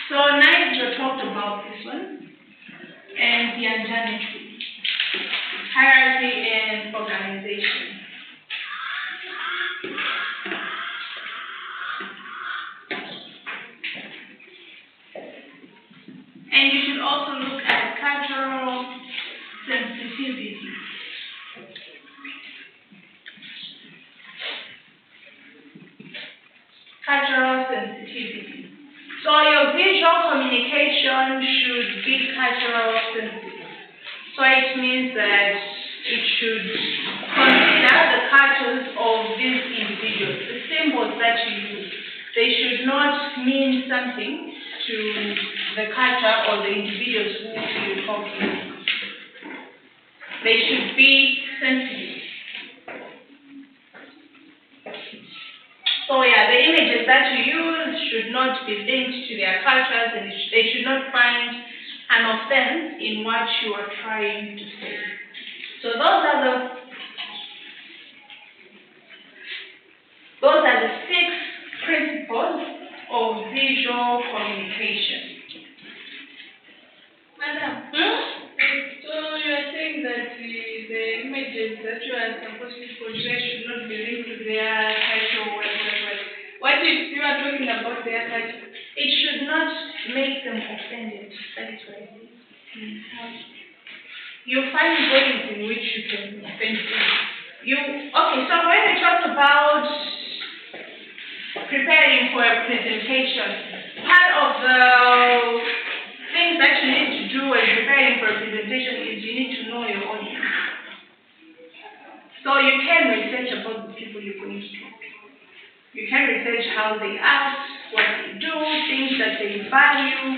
So Nigel talked about this one, and the anatomy, hierarchy and organization. And you should also look at cultural sensitivity. Cultural sensitivity. So your visual communication should be cultural sensitive. So it means that it should consider the cultures of these individuals, the symbols that you use. They should not mean something to the culture or the individuals who you talk to. They should be sensitive. So yeah, the images that you use should not be linked to their cultures, and they should not find an offense in what you are trying to say. So those are the 6 principles of visual communication. Madam, so you are saying that the images that you are supposed to portray should not be linked to their culture or whatever. What if you are talking about their culture? It should not make them offended. That is what I mean. You find ways in which you can offend them. Okay, so when we talk about preparing for a presentation, part of the things that you need to do when preparing for a presentation is you need to know your audience. So you can research about the people you're going to talk to. You can research how they act, what they do, things that they value.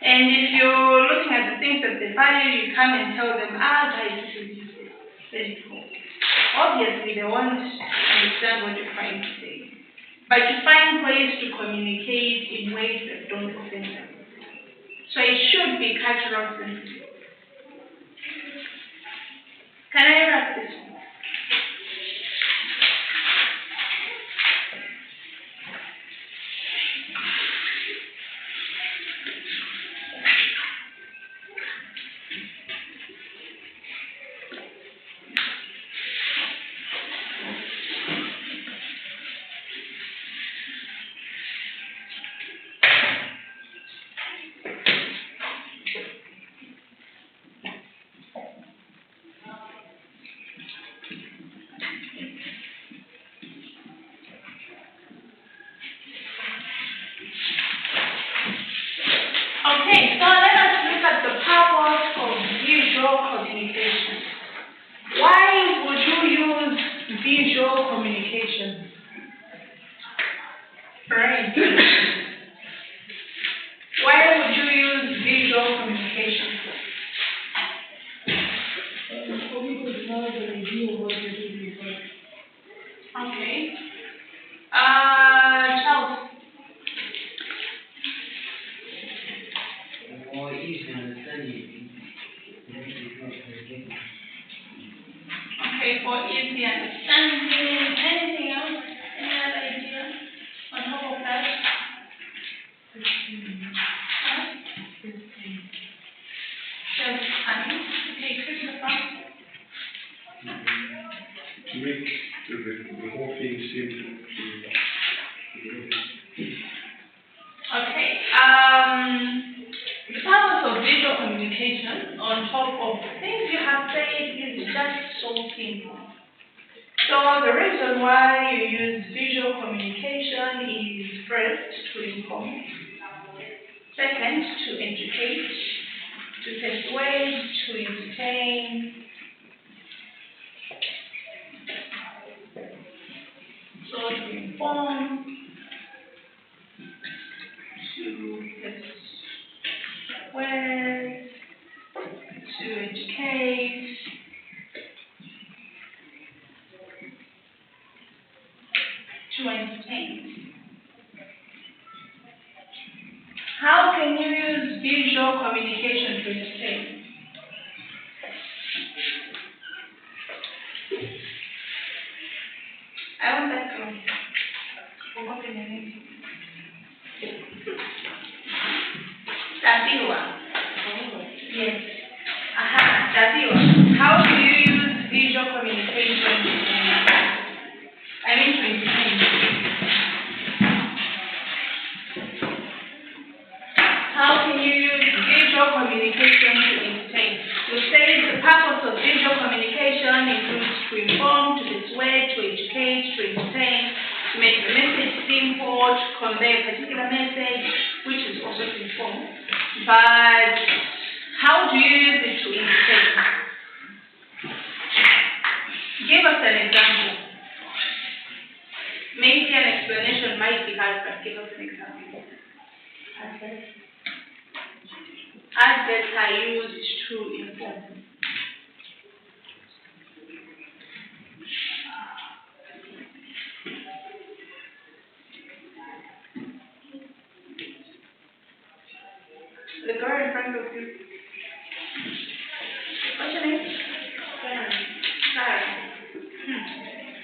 And if you're looking at the things that they value, you come and tell them, guys, this is useless. Let it go. Obviously, they won't understand what you're trying to say. But you find ways to communicate in ways that don't offend them. So it should be cultural sensitive. Can I wrap this one? Okay, so let us look at the purpose of visual communication. Why would you use visual communication? Right. Why would you use visual communication? For people to know the idea of what they're doing. Okay. Charles. More easy understanding. Okay, for easy understanding. Anything else? Any other idea on top of that? Just okay, Christopher. To make the whole thing simple. Okay. The purpose of visual communication, on top of the things you have said, is just so simple. So the reason why you use visual communication is first to inform, second to educate, to persuade, to entertain. So to inform, to persuade, to educate, to entertain. How can you use visual communication to entertain? I want that one. Tafiwa. Yes. Aha, Tafiwa. How do you use visual communication to entertain? How can you use visual communication to entertain? We say the purpose of visual communication includes to inform, to dissuade, to educate, to entertain, to make the message simple, to convey a particular message, which is also to inform. But how do you use it to entertain? Give us an example. Maybe an explanation might be hard, but give us an example. Adverts are used to inform. The girl in front of you. What's your name? Sarah.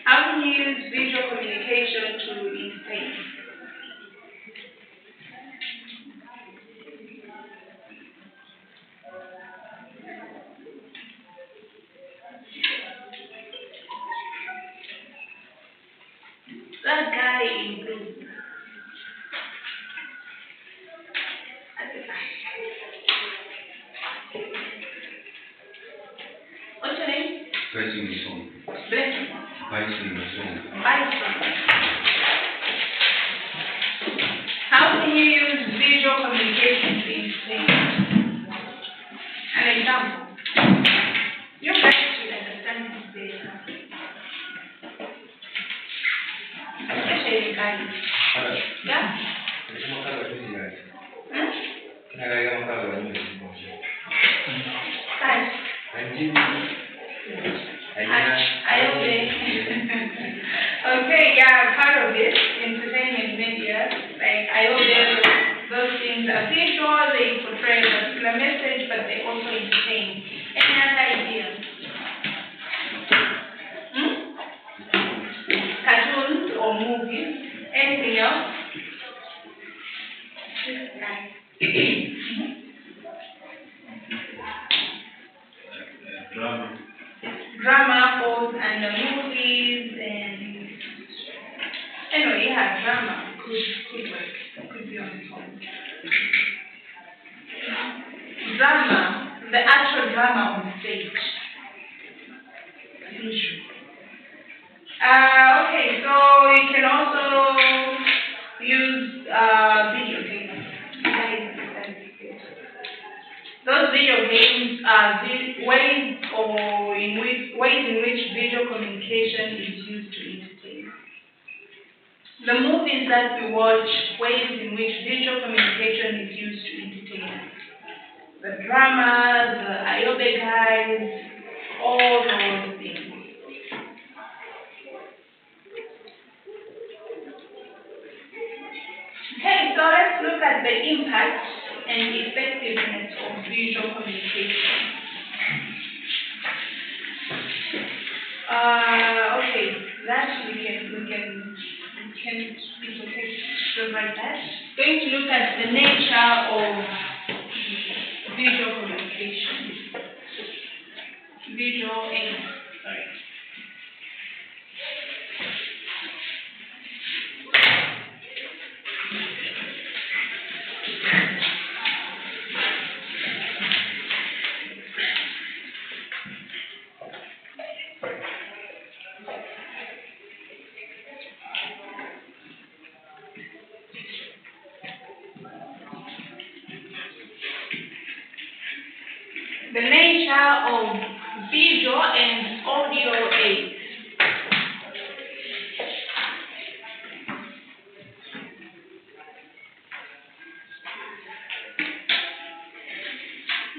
How can you use visual communication to entertain? That guy in blue. At the back. What's your name? Pressing the song. Blessing. Pricing the song. Bison. How can you use visual communication to entertain? An example. Your guys should understand this data. Especially in Ghana. Yeah? Guys. Okay, yeah, part of it, entertainment media, like those things are visual, they portray a particular message, but they also entertain. Any other idea? Cartoons or movies? Anything else? Drama. Drama falls under movies and anyway, yeah, drama could work, could be on its own. Drama, the actual drama on stage. Visual. Okay, so you can also use video games. Those video games are ways in which visual communication is used to entertain. The movies that we watch, ways in which visual communication is used to entertain. The drama, the Ayobe guys, all those things. Okay, so let's look at the impact and effectiveness of visual communication. Okay, that we can it's okay to write that. Going to look at the nature of visual communication. Visual and sorry. The nature of visual and audio aids.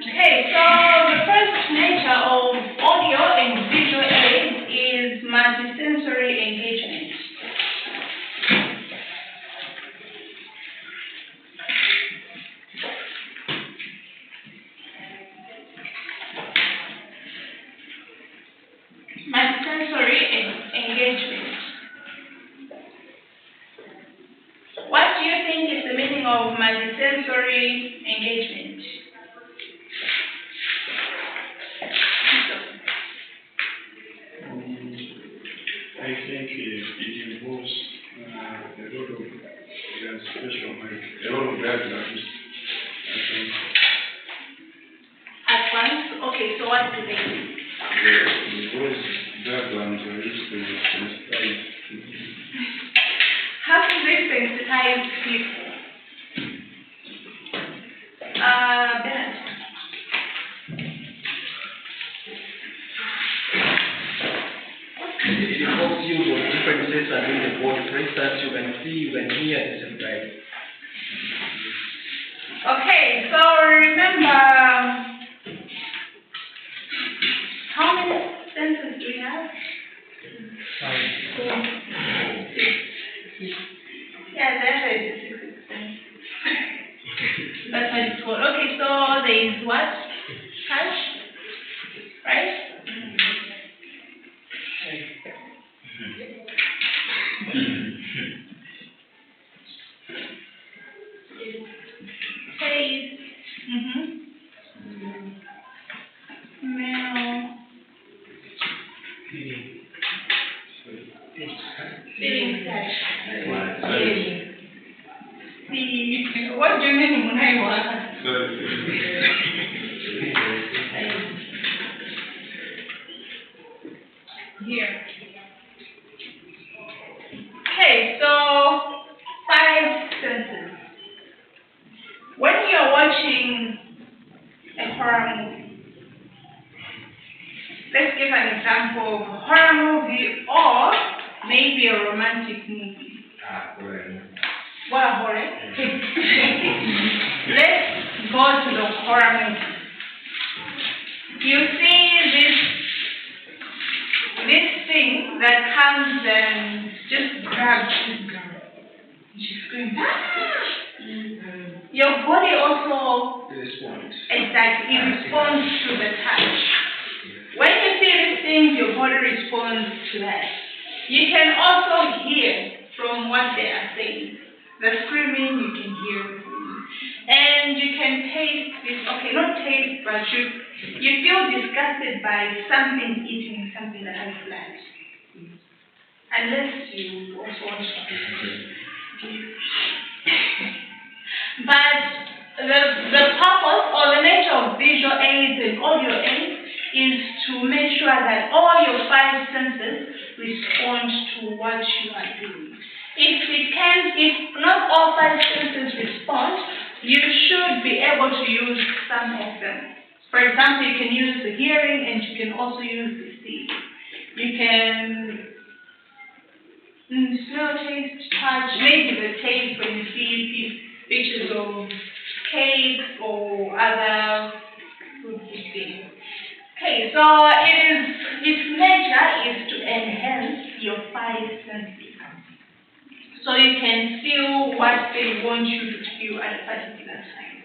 Okay, so the first nature of audio and visual aids is multisensory engagement. Multisensory thinking of multisensory engagement? I think it involves a lot of special mind, a lot of diagrams. At once? Okay, so what do they do? Those diagrams are used to describe. How do they sensitize people? Bennett. It involves you with different sensors in the body. For instance, you can see, you can hear at the same time. Okay, so remember, how many senses do we have? Yeah, that's it. 6%. That's what it's called. Okay, so there is what? Touch? Right? Taste. Smell. Feeling touch. See. What do you mean when I want? Here. Okay, so 5 senses. When you're watching a horror movie, let's give an example of a horror movie or maybe a romantic movie. What a horror. Let's go to the horror movie. You see this thing that comes and just grabs this girl. She's screaming. Your body also Response. exactly responds to the touch. When you see these things, your body responds to that. You can also hear from what they are saying. The screaming you can hear. And you can taste this, okay, not taste, but you feel disgusted by something eating something that has blood. Unless you also want to. But the purpose or the nature of visual aids and audio aids is to make sure that all your 5 senses respond to what you are doing. If not all 5 senses respond, you should be able to use some of them. For example, you can use the hearing and you can also use the see. You can smell, taste, touch, maybe the taste when you see pictures of cakes or other food things. Okay, so its nature is to enhance your 5 senses. So you can feel what they want you to feel at a particular time.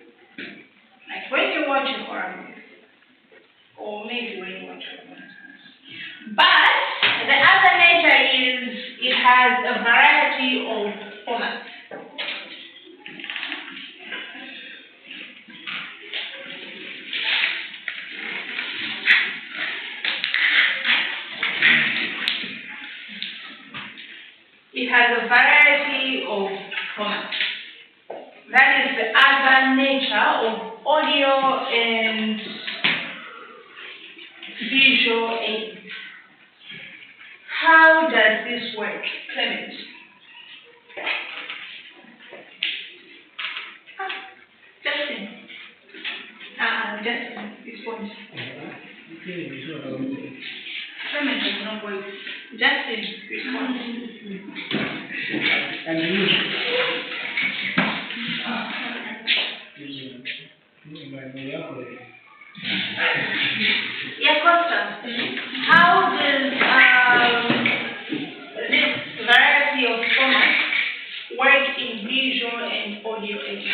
Like when you watch a horror movie, or maybe when you watch a horror movie. But the other nature is it has a variety of formats. It has a variety of formats. That is the other nature of audio and visual aids. How does this work, Clement? Justin. Justin, respond. Clement has no voice. Justin, respond. Yeah, Costa. How does this variety of formats work in visual and audio aids?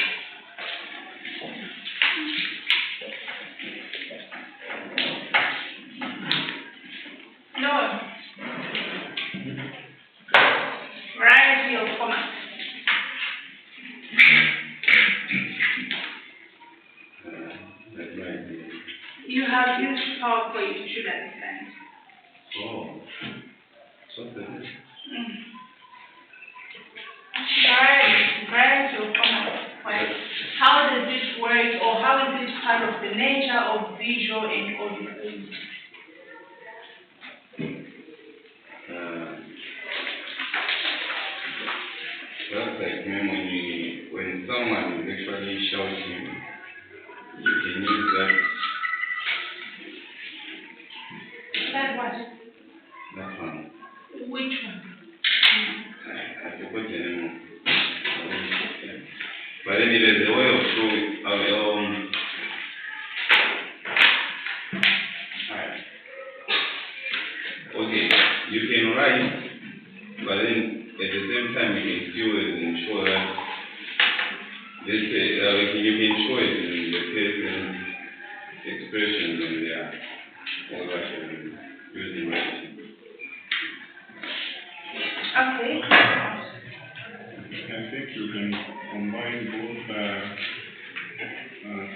No. Variety of formats. have used PowerPoint, you should understand. Oh, something. Variety of formats. Right? How does it work, or how is it part of the nature of visual and audio things? That's like when someone is actually shouting, you can use that. That what? That one. Which one? I forgot the name of. But then there's a way of showing. Okay, you can write, but then at the same time you can still ensure that you can show it in the person's expressions when they are using writing. Okay. I think you can combine both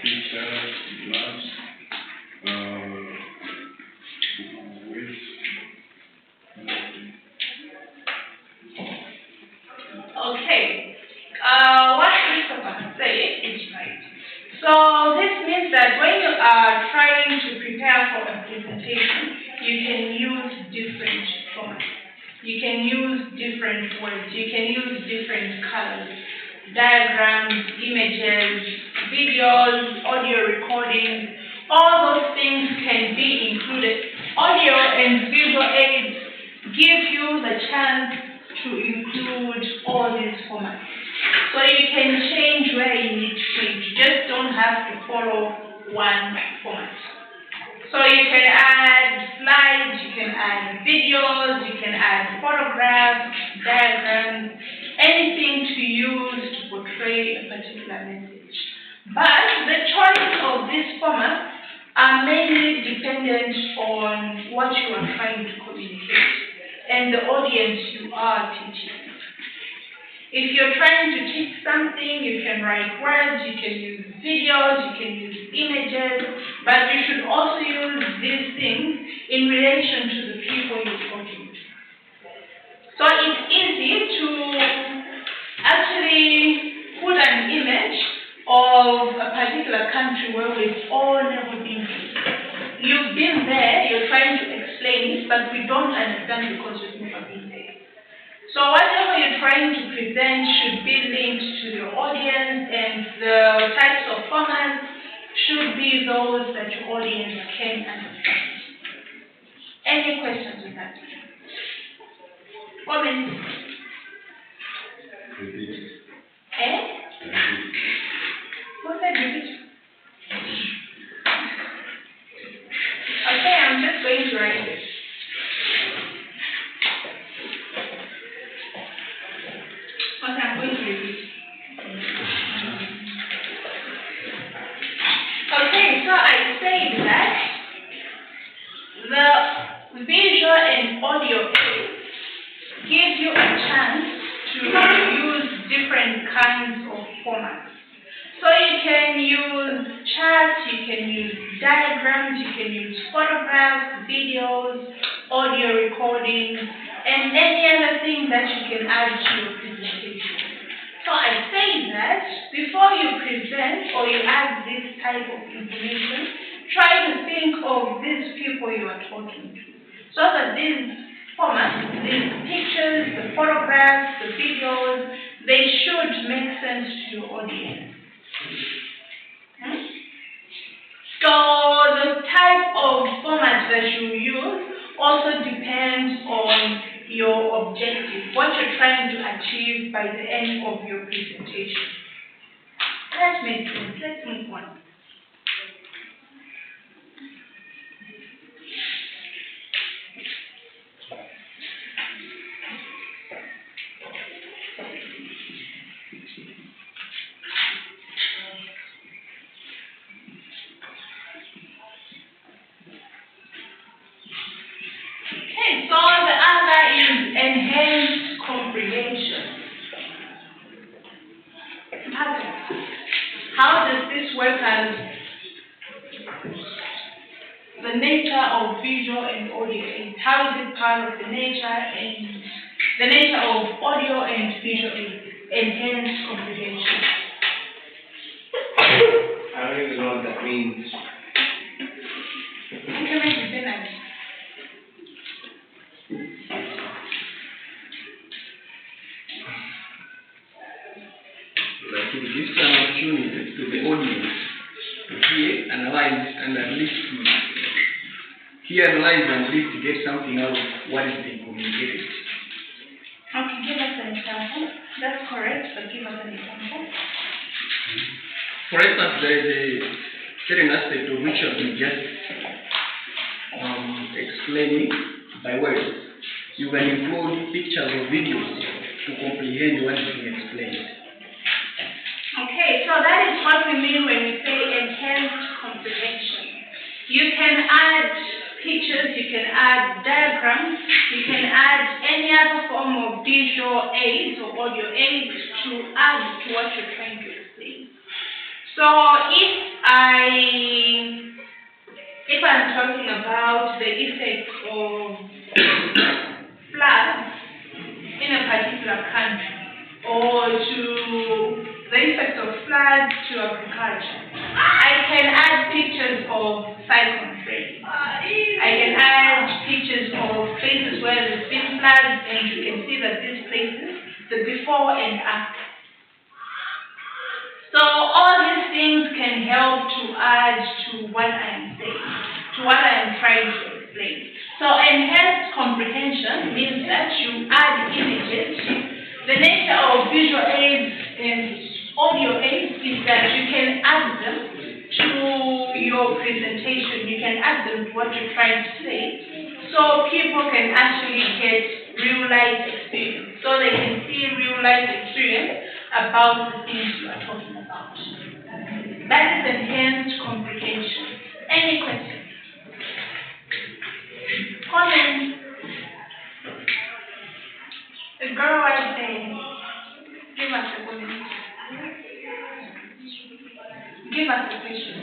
pictures plus with Okay. What Christopher said is right. So this means that when you are trying to prepare for a presentation, you can use different formats. You can use different words. You can use different colors, diagrams, images, videos, audio recordings. All those things can be included. Audio and visual aids give you the chance to include all these formats. So you can change where you need to change. You just don't have to follow one format. So you can add slides, you can add videos, you can add photographs, diagrams, anything to use to portray a particular message. But the choice of these formats are mainly dependent on what you are trying to communicate and the audience you are teaching. If you're trying to teach something, you can write words, you can use videos, you can use images, but you should also use these things in relation to the people you're talking to. So it's easy to actually put an image of a particular country where we've all never been to. You've been there, you're trying to explain it, but we don't understand because we've never been there. So whatever you're trying to present should be linked to your audience, and the types of formats should be those that your audience can understand. Any questions with that? Comments? Repeat. Eh? Repeat. Who said repeat? Okay, I'm just going to write this. Okay, I'm going to repeat. Okay, so I say that the visual and audio aids give you a chance to use different kinds of formats. So you can use charts, you can use diagrams, you can use photographs, videos, audio recordings, and any other thing that you can add to your presentation. So I say that before you present or you add this type of information, try to think of these people you are talking to. So that these formats, these pictures, the photographs, the videos, they should make sense to your audience. So the type of format that you use also depends on your objective, what you're trying to achieve by the end of your presentation. That makes sense. Let's move on. Okay, so the other is enhanced comprehension. How does this work as the nature of visual and audio aids. How is it part of the nature of audio and visual aids? Enhanced comprehension. I don't even know what that means. Like it gives an opportunity to the audience to hear, analyze, and at least get something out of what is being communicated. Okay, give us an example. That's correct, but give us an example. For instance, there is a certain aspect of which you have been just explaining by words. You can include pictures or videos to comprehend what is being explained. Okay, so that is what we mean when we say enhanced comprehension. You can add pictures, you can add diagrams, you can add any other form of visual aids or audio aids to add to what you're trying to explain. So if I'm talking about the effects of floods in a particular country, or to the effects of floods to agriculture, I can add pictures of cyclone rain. I can add pictures of places where there's been floods, and you can see that these places, the before and after. So all these things can help to add to what I am saying, to what I am trying to explain. So enhanced comprehension means that you add images. The nature of visual aids and audio aids is that you can add them to your presentation. You can add them to what you're trying to say, so people can actually get real-life experience. So they can see real-life experience about the things you are talking about. That is enhanced comprehension. Any questions? Comments? The girl right there. Give us a comment. Give us a question.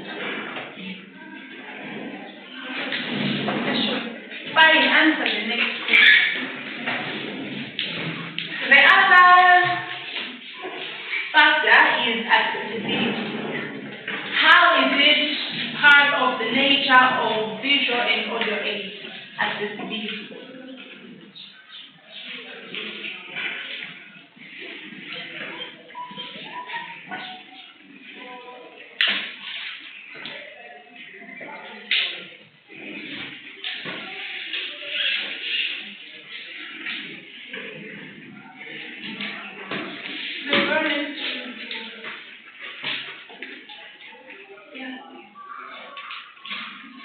Fine, answer the next question. The other factor is accessibility. How is it part of the nature of visual and audio aids? Accessibility.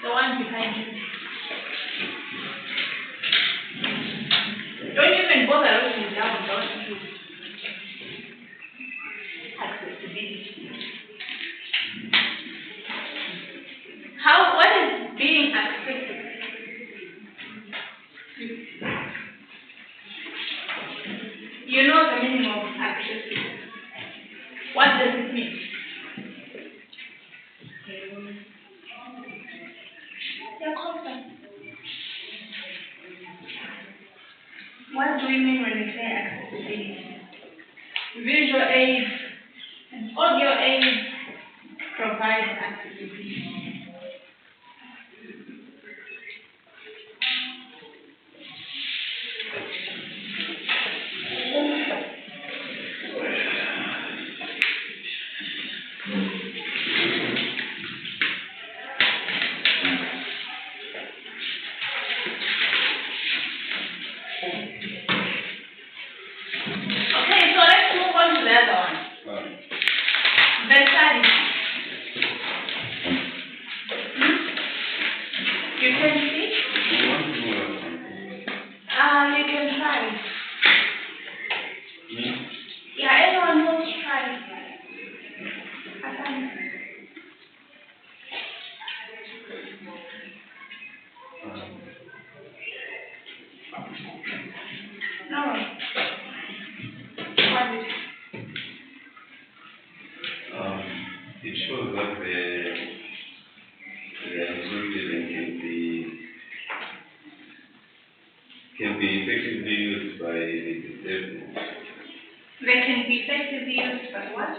The one behind you. Don't even bother looking down, don't you? Accessibility. What is being accessible? You know the meaning of accessible. What does it mean? What do we mean when we say accessibility? Visual aids and audio aids provide accessibility. Okay, so let's move on to the other one. Versatility. You can see? You can try. Yeah, anyone wants to try. No. What is it? It shows that the resultant can be by the disabled? They can be effectively used by what?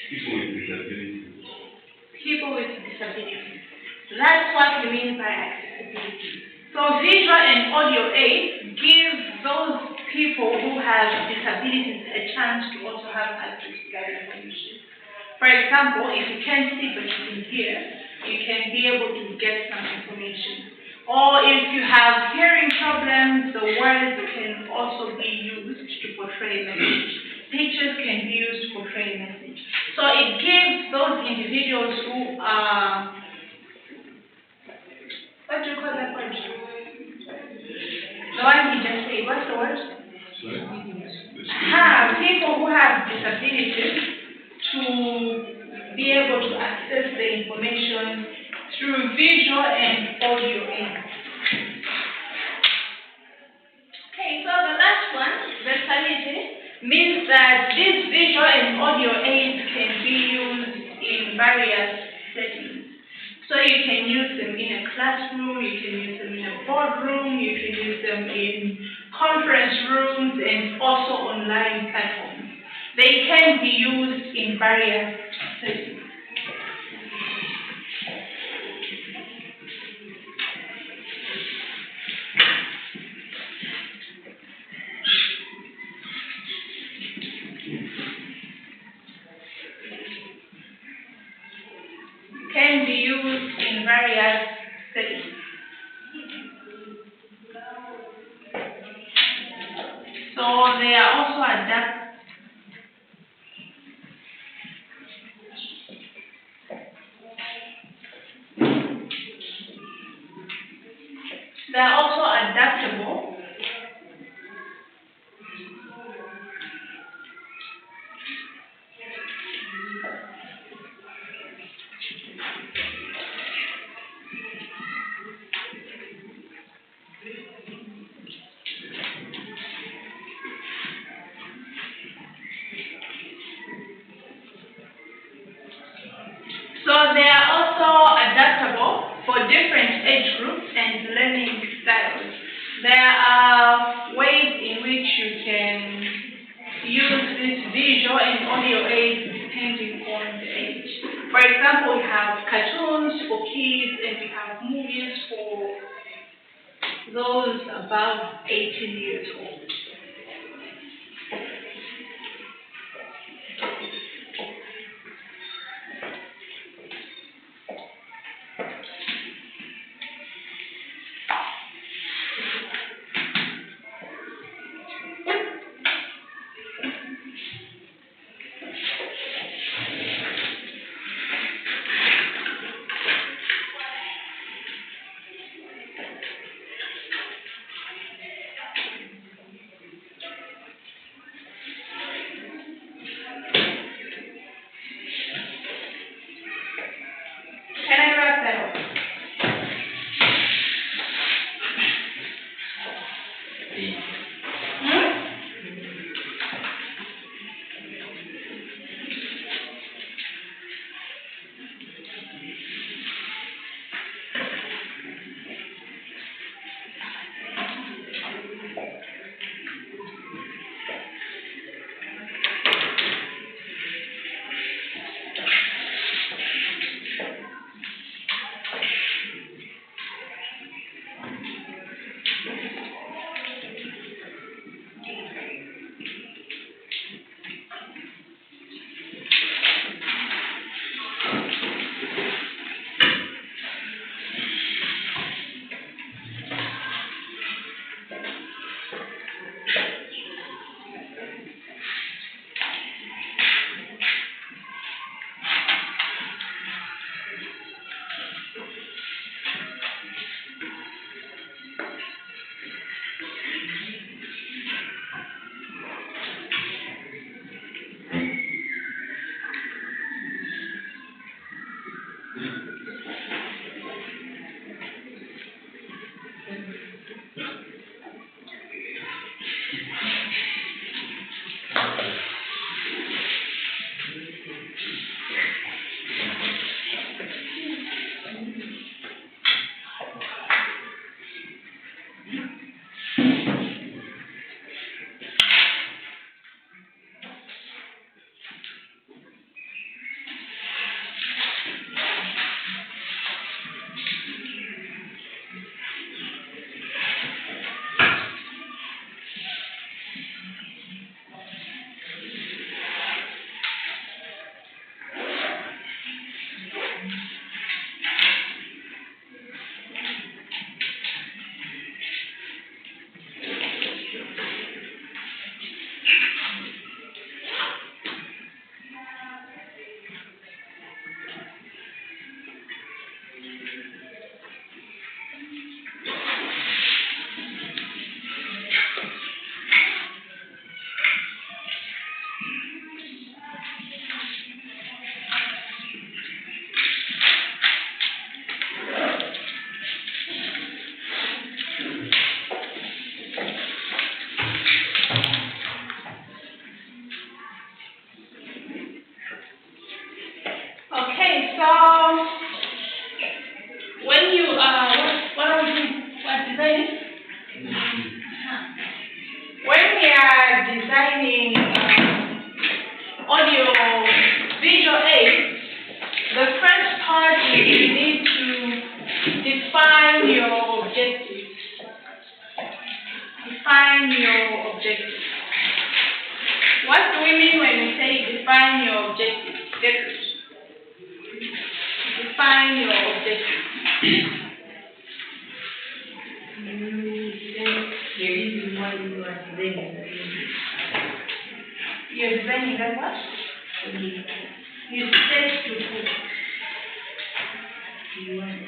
People with disabilities. People with disabilities. That's what we mean by accessibility. So visual and audio aids give those people who have disabilities a chance to also have access to that information. For example, if you can't see but you can hear, you can be able to get some information. Or if you have hearing problems, the words can also be used to portray a message. Pictures can be used to portray a message. So it gives those individuals who are, what do you call that word? The one he just said, what's the word? People who have disabilities to be able to access the information through visual and audio aids. Okay, so the last one, versatility, means that these visual and audio aids can be used in various settings. So you can use them in a classroom, you can use them in a boardroom, you can use them in conference rooms and also online platforms. They can be used in various settings. Can be used in various settings. So they are also adaptable. So they are also adaptable for different age groups and learning styles. There are ways in which you can use this visual and audio aids depending on the age. For example, we have cartoons for kids and we have movies for those above 18 years old. What do we mean when we say define your objective? Get it? Define your objective. The reason why you are designing. You're designing that what? You set to who? You want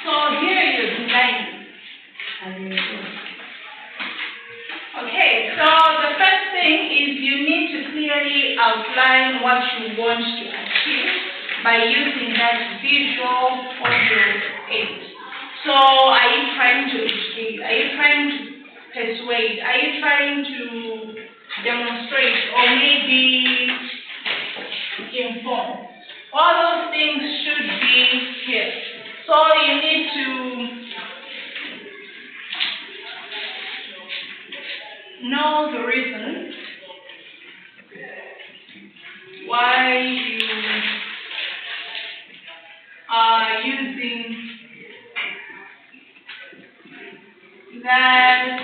So here you're designing. Okay, so the first thing is you need to clearly outline what you want to achieve by using that visual audio aid. So are you trying to educate? Are you trying to persuade? Are you trying to demonstrate or maybe inform? All those things should be here. So you need to know the reason why you are using that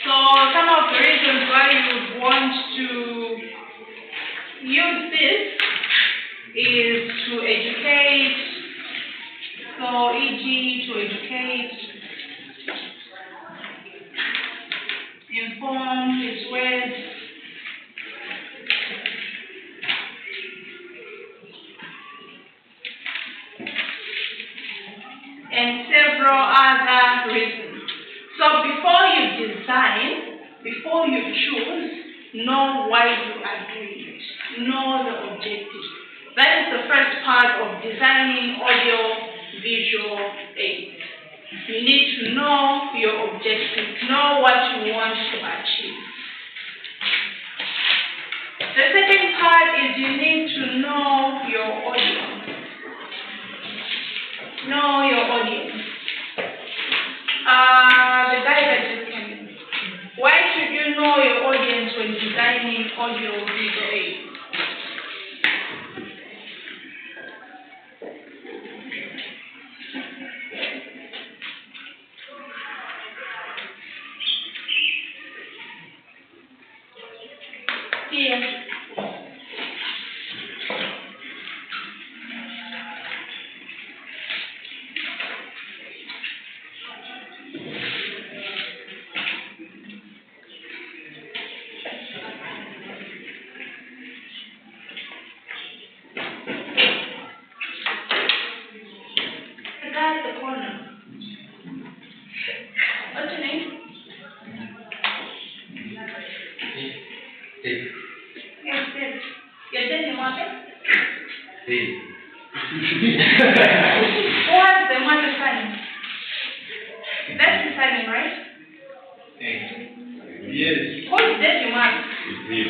so some of the reasons why you want to use this is to educate, so e.g. to educate, inform, persuade, and several other reasons. So before you design, before you choose, know why you are doing it. Know the objective. That is the first part of designing audio visual aids. You need to know your objective, know what you want to achieve. The second part is you need to know your audience. Know your audience. The guy that just came in. Why should you know your audience when designing audio visual aids? Here. The guy at the corner. What's your name? Steve. Yes, Dave. You're Dave Mwate? Steve. Who has the Mwate sign? That's the signing, right? Yes. Who is Dave Mwate? It's him.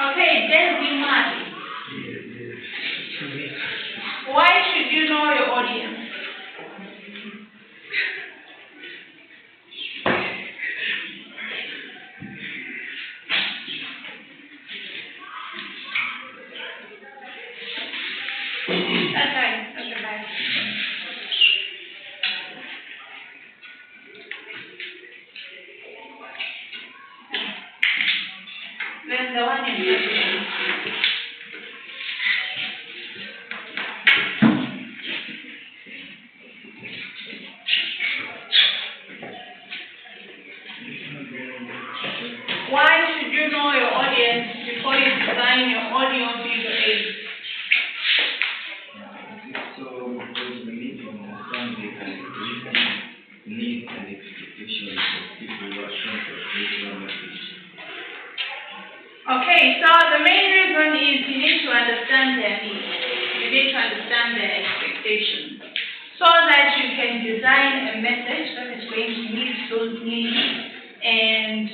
Okay, Dave Mwate. Why should you know your audience? That's right. Okay, bye. Then the one in the why should you know your audience before you design your audio visual aids? So, because we need to understand the characteristics, needs, and expectations of people who are trying to create one message. Okay, so the main reason is you need to understand their needs. You need to understand their expectations so that you can design a message that is going to meet those needs and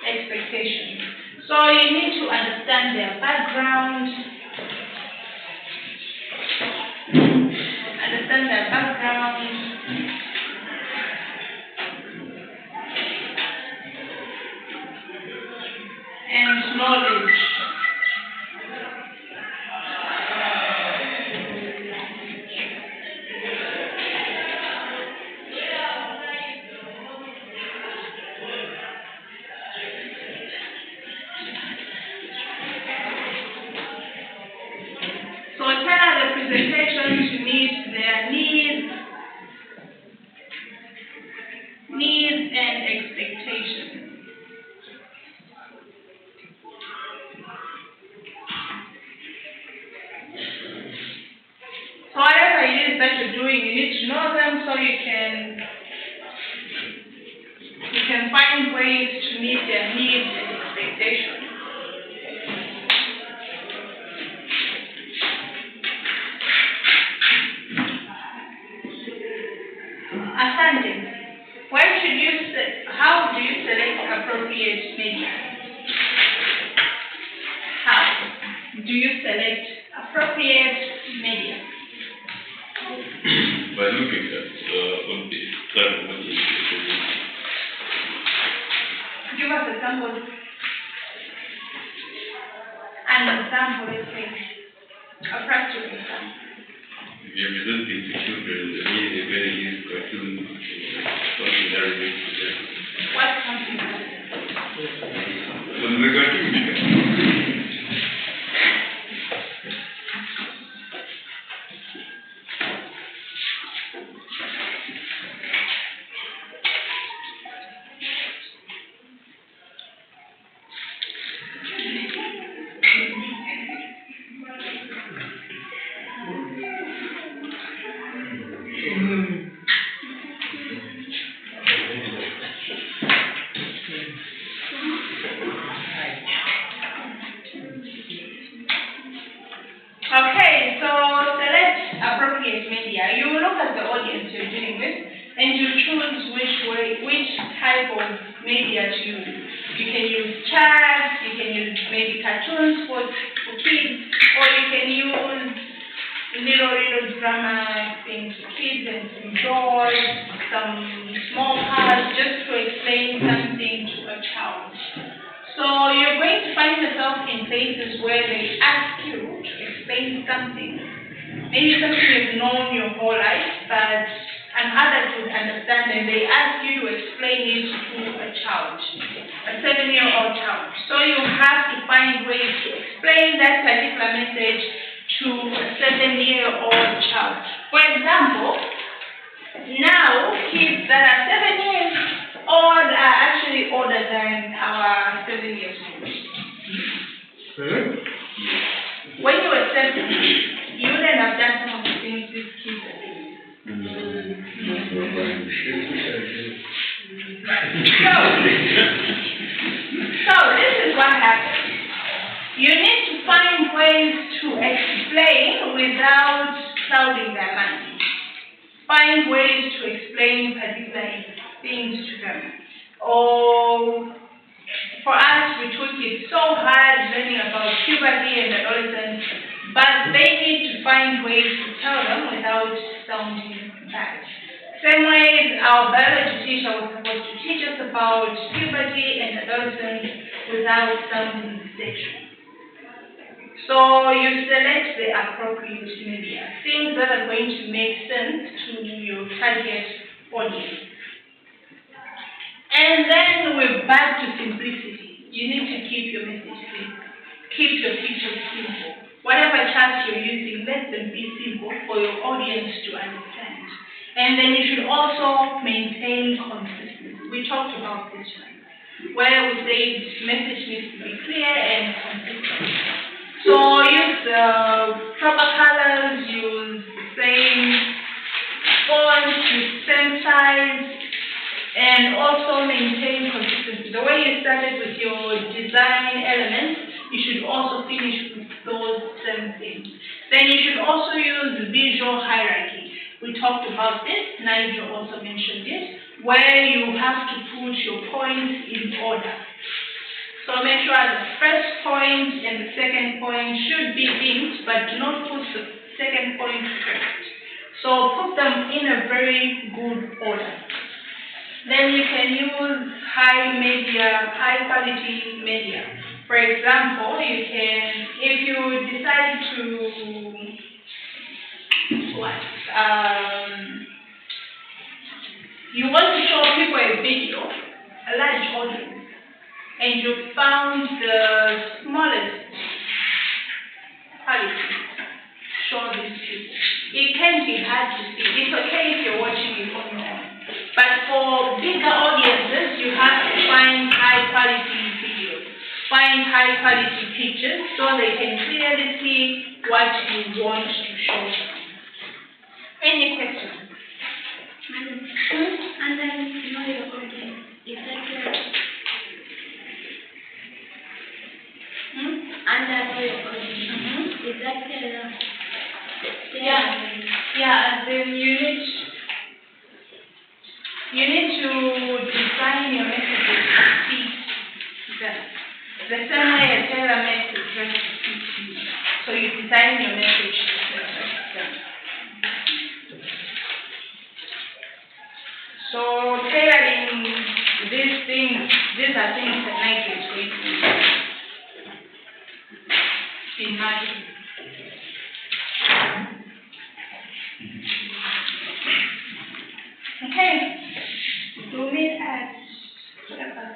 expectations. So you need to understand their background, and and knowledge. So tell the presentation to meet their needs and expectations. So whatever it is that you're doing, you need to know them so you can find ways to meet their needs and expectations. Asante, how do you select appropriate media? How do you select appropriate media? By looking at what the current money is. Give us a sample. And an example is a practical example. If you're presenting to children, they need a very used cartoon, something that relates to them. What comes in mind? What is the cartoon? Okay, so select appropriate media. You look at the audience you're dealing with and you choose which type of media to use. You can use charts, you can use maybe cartoons for kids, or you can use little drama things for kids and some dolls, some small parts just to explain something to a child. So you're going to find yourself in places where they ask you to explain something, maybe something you've known your whole life, but an adult would understand, and they ask you to explain it to a child, a 7-year-old child. So you have to find ways to explain that particular message to a 7-year-old child. For example, now kids that are 7 years old are actually older than our 7 years old. When you were 7, you wouldn't have done some of the things these kids are doing. So this is what happens. You need to find ways to explain without clouding their mind. Find ways to explain particular things to them. Or for us, we took it so hard learning about puberty and adolescence, but they need to find ways to tell them without sounding bad. Same way, our biology teacher was supposed to teach us about puberty and adolescence without sounding sexual. So you select the appropriate media, things that are going to make sense to your target audience. And then we're back to simplicity. You need to keep your message simple. Keep your pictures simple. Whatever charts you're using, let them be simple for your audience to understand. And then you should also maintain consistency. We talked about this one, where we said message needs to be clear and consistent. So use proper colors, use the same font, use same size, and also maintain consistency. The way you started with your design elements, you should also finish with those same things. Then you should also use the visual hierarchy. We talked about this, Nigel also mentioned it, where you have to put your points in order. So make sure the first point and the second point should be linked, but do not put the second point first. So put them in a very good order. Then you can use high quality media. For example, you can, if you decide to, you want to show people a video, a large audience, and you found the smallest quality, show these people. It can be hard to see. It's okay if you're watching it on your own. But for bigger audiences, you have to find high quality videos, find high quality pictures so they can clearly see what you want to show them. Any questions? And then know your audience. Is that clear? And then know your audience. Is that clear? Yeah, and then you need to design your messages to fit them. The same way a tailor makes the dress to fit you. So you design your message to fit them. So tailoring these things, these are things that Nike is going to imagine. Okay, we'll meet at whatever.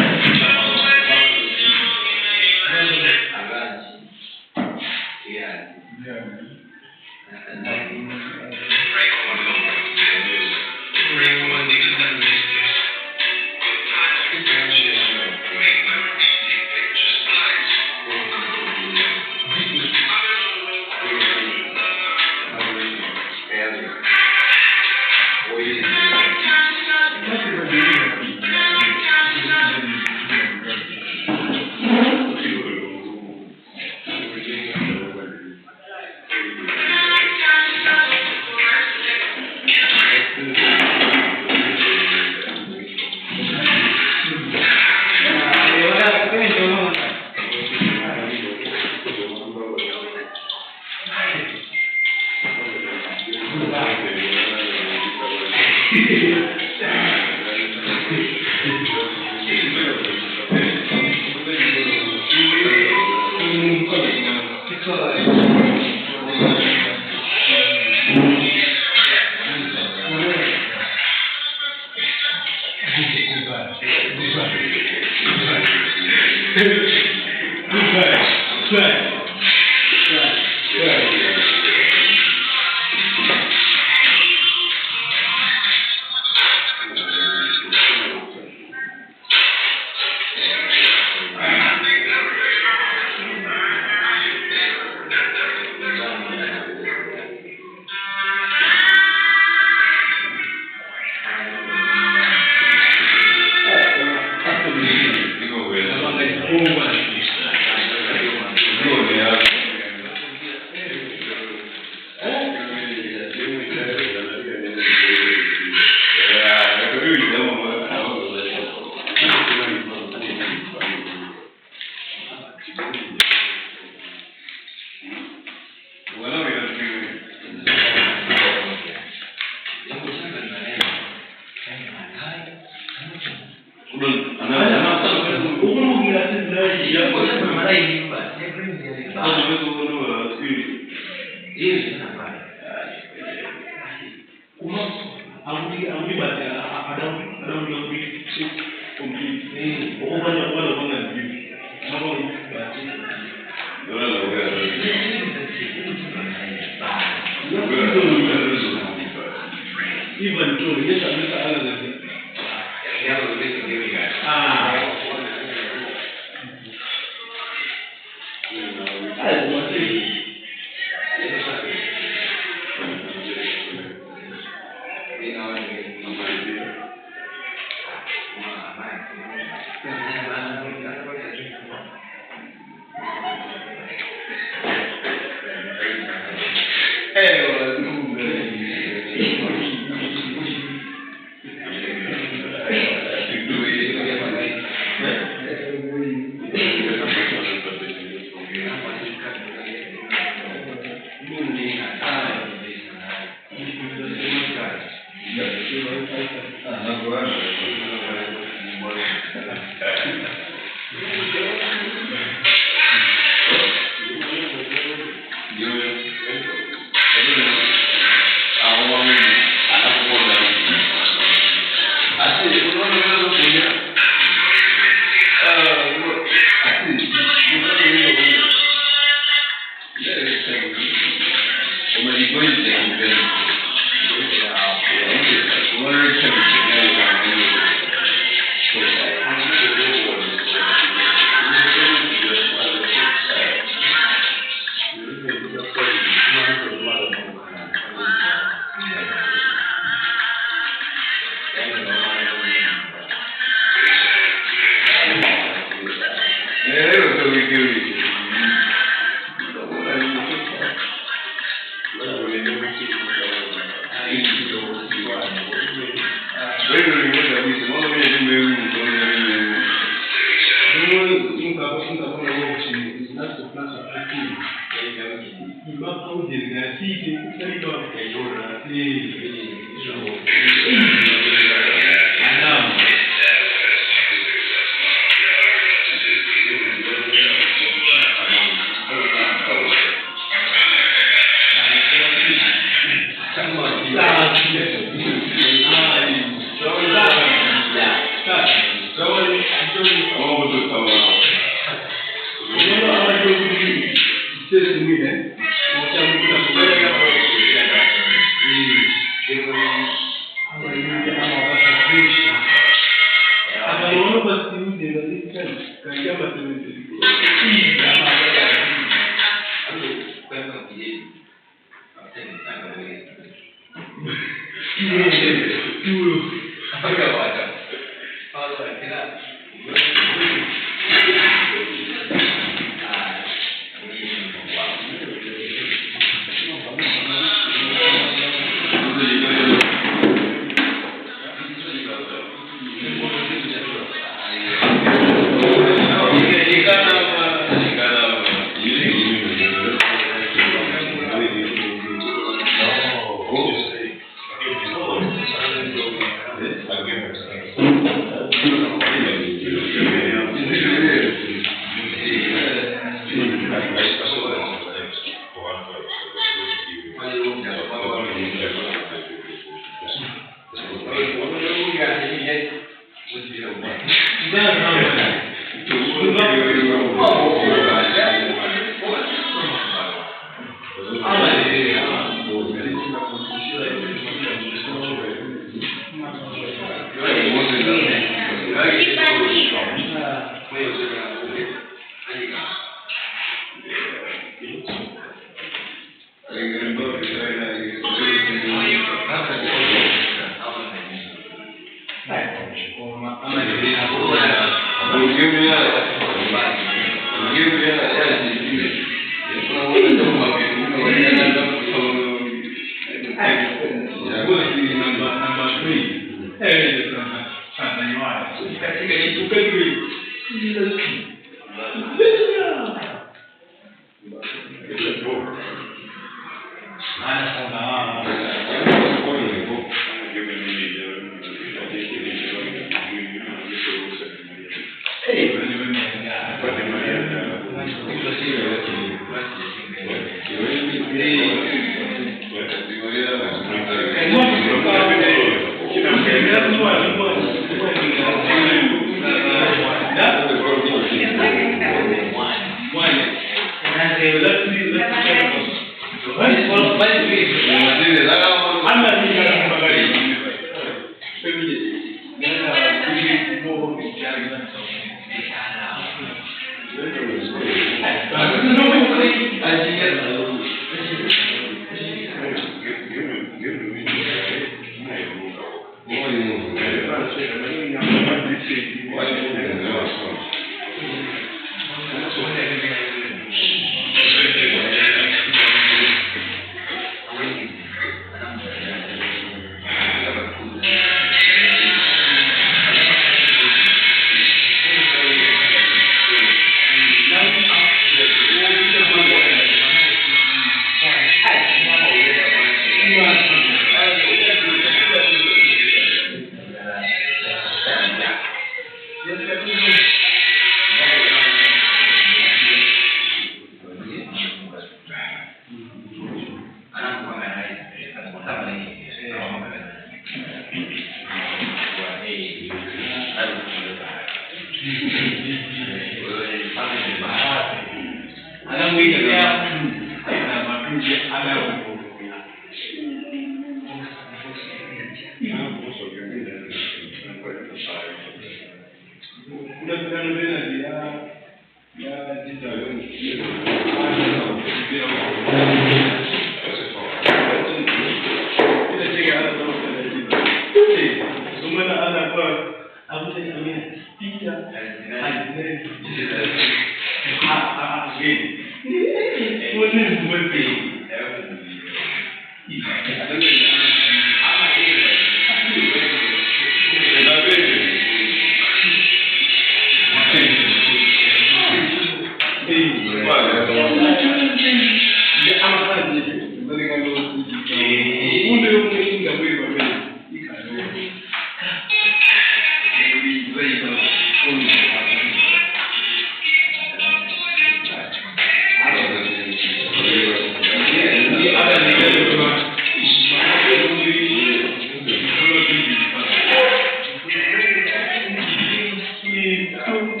I'm